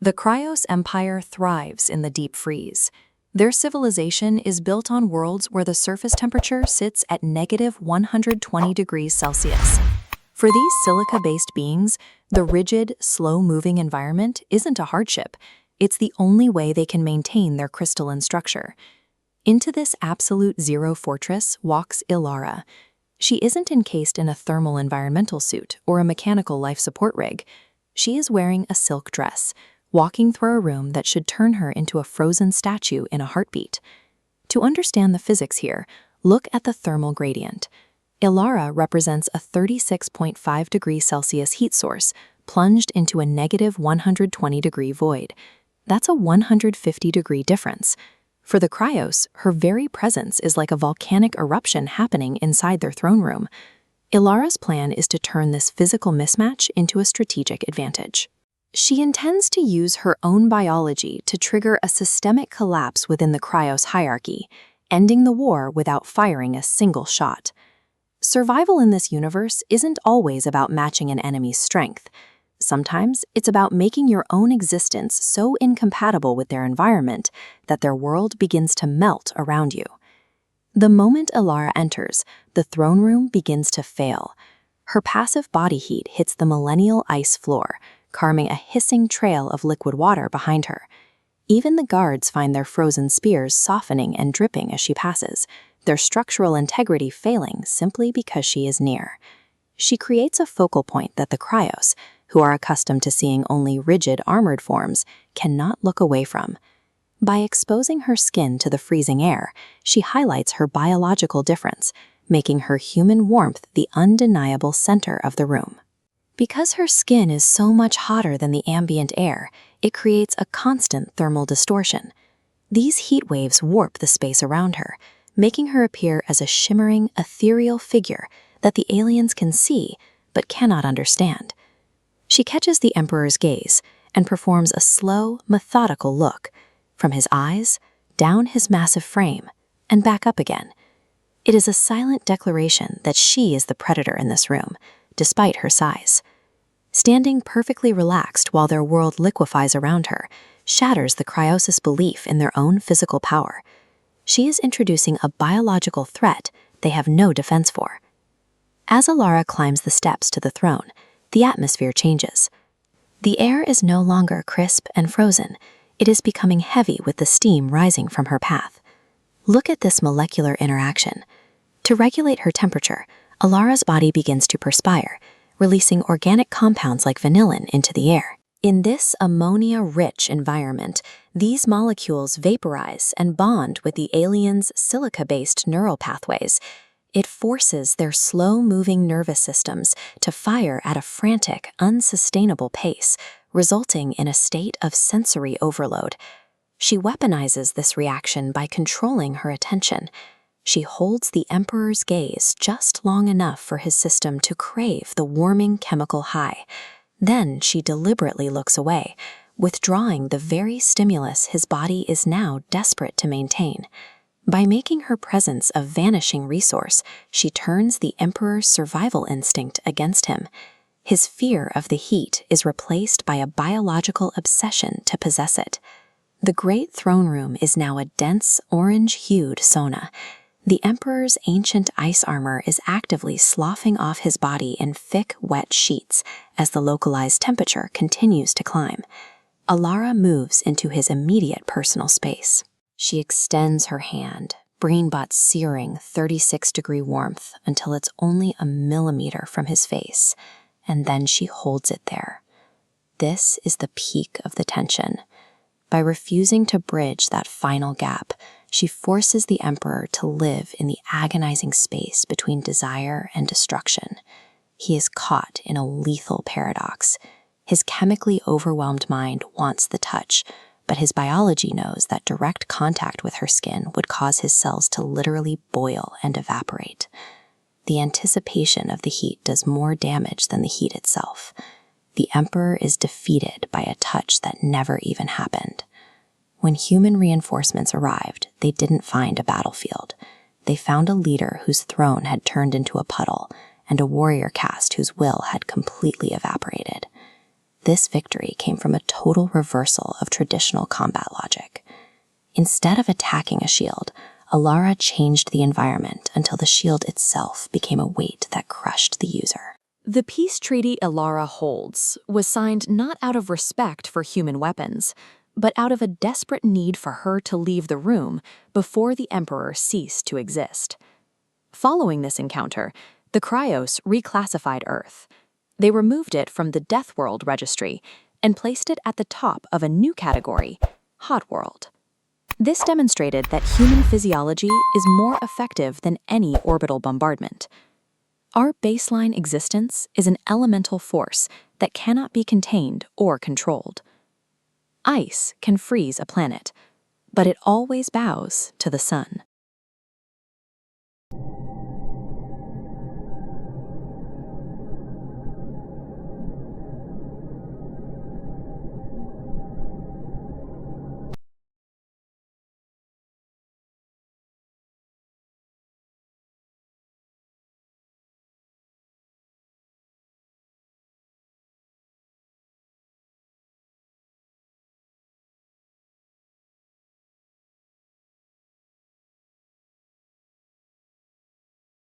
The Kryos Empire thrives in the deep freeze. Their civilization is built on worlds where the surface temperature sits at -120 degrees Celsius. For these silica-based beings, the rigid, slow-moving environment isn't a hardship. It's the only way they can maintain their crystalline structure. Into this absolute zero fortress walks Elara. She isn't encased in a thermal environmental suit or a mechanical life support rig. She is wearing a silk dress, walking through a room that should turn her into a frozen statue in a heartbeat. To understand the physics here, look at the thermal gradient. Elara represents a 36.5 degrees Celsius heat source plunged into a -120-degree void. That's a 150-degree difference. For the Kryos, her very presence is like a volcanic eruption happening inside their throne room. Elara's plan is to turn this physical mismatch into a strategic advantage. She intends to use her own biology to trigger a systemic collapse within the Kryos hierarchy, ending the war without firing a single shot. Survival in this universe isn't always about matching an enemy's strength. Sometimes it's about making your own existence so incompatible with their environment that their world begins to melt around you. The moment Elara enters, the throne room begins to fail. Her passive body heat hits the millennial ice floor, carving a hissing trail of liquid water behind her. Even the guards find their frozen spears softening and dripping as she passes, their structural integrity failing simply because she is near. She creates a focal point that the Kryos, who are accustomed to seeing only rigid armored forms, cannot look away from. By exposing her skin to the freezing air, she highlights her biological difference, making her human warmth the undeniable center of the room. Because her skin is so much hotter than the ambient air, it creates a constant thermal distortion. These heat waves warp the space around her, making her appear as a shimmering, ethereal figure that the aliens can see but cannot understand. She catches the Emperor's gaze and performs a slow, methodical look, from his eyes, down his massive frame, and back up again. It is a silent declaration that she is the predator in this room, despite her size. Standing perfectly relaxed while their world liquefies around her shatters the Kryos' belief in their own physical power. She is introducing a biological threat they have no defense for. As Elara climbs the steps to the throne, the atmosphere changes. The air is no longer crisp and frozen. It is becoming heavy with the steam rising from her path. Look at this molecular interaction. To regulate her temperature, Elara's body begins to perspire, releasing organic compounds like vanillin into the air. In this ammonia-rich environment, these molecules vaporize and bond with the aliens' silica-based neural pathways. It forces their slow-moving nervous systems to fire at a frantic, unsustainable pace, resulting in a state of sensory overload. She weaponizes this reaction by controlling her attention. She holds the Emperor's gaze just long enough for his system to crave the warming chemical high. Then she deliberately looks away, withdrawing the very stimulus his body is now desperate to maintain. By making her presence a vanishing resource, she turns the Emperor's survival instinct against him. His fear of the heat is replaced by a biological obsession to possess it. The great throne room is now a dense, orange-hued sauna. The Emperor's ancient ice armor is actively sloughing off his body in thick, wet sheets as the localized temperature continues to climb. Elara moves into his immediate personal space. She extends her hand, bringing about searing 36-degree warmth until it's only a millimeter from his face, and then she holds it there. This is the peak of the tension. By refusing to bridge that final gap, she forces the Emperor to live in the agonizing space between desire and destruction. He is caught in a lethal paradox. His chemically overwhelmed mind wants the touch, but his biology knows that direct contact with her skin would cause his cells to literally boil and evaporate. The anticipation of the heat does more damage than the heat itself. The Emperor is defeated by a touch that never even happened. When human reinforcements arrived, they didn't find a battlefield. They found a leader whose throne had turned into a puddle, and a warrior caste whose will had completely evaporated. This victory came from a total reversal of traditional combat logic. Instead of attacking a shield, Elara changed the environment until the shield itself became a weight that crushed the user. The peace treaty Elara holds was signed not out of respect for human weapons, but out of a desperate need for her to leave the room before the Emperor ceased to exist. Following this encounter, the Kryos reclassified Earth. They removed it from the Death World registry and placed it at the top of a new category, Hotworld. This demonstrated that human physiology is more effective than any orbital bombardment. Our baseline existence is an elemental force that cannot be contained or controlled. Ice can freeze a planet, but it always bows to the sun.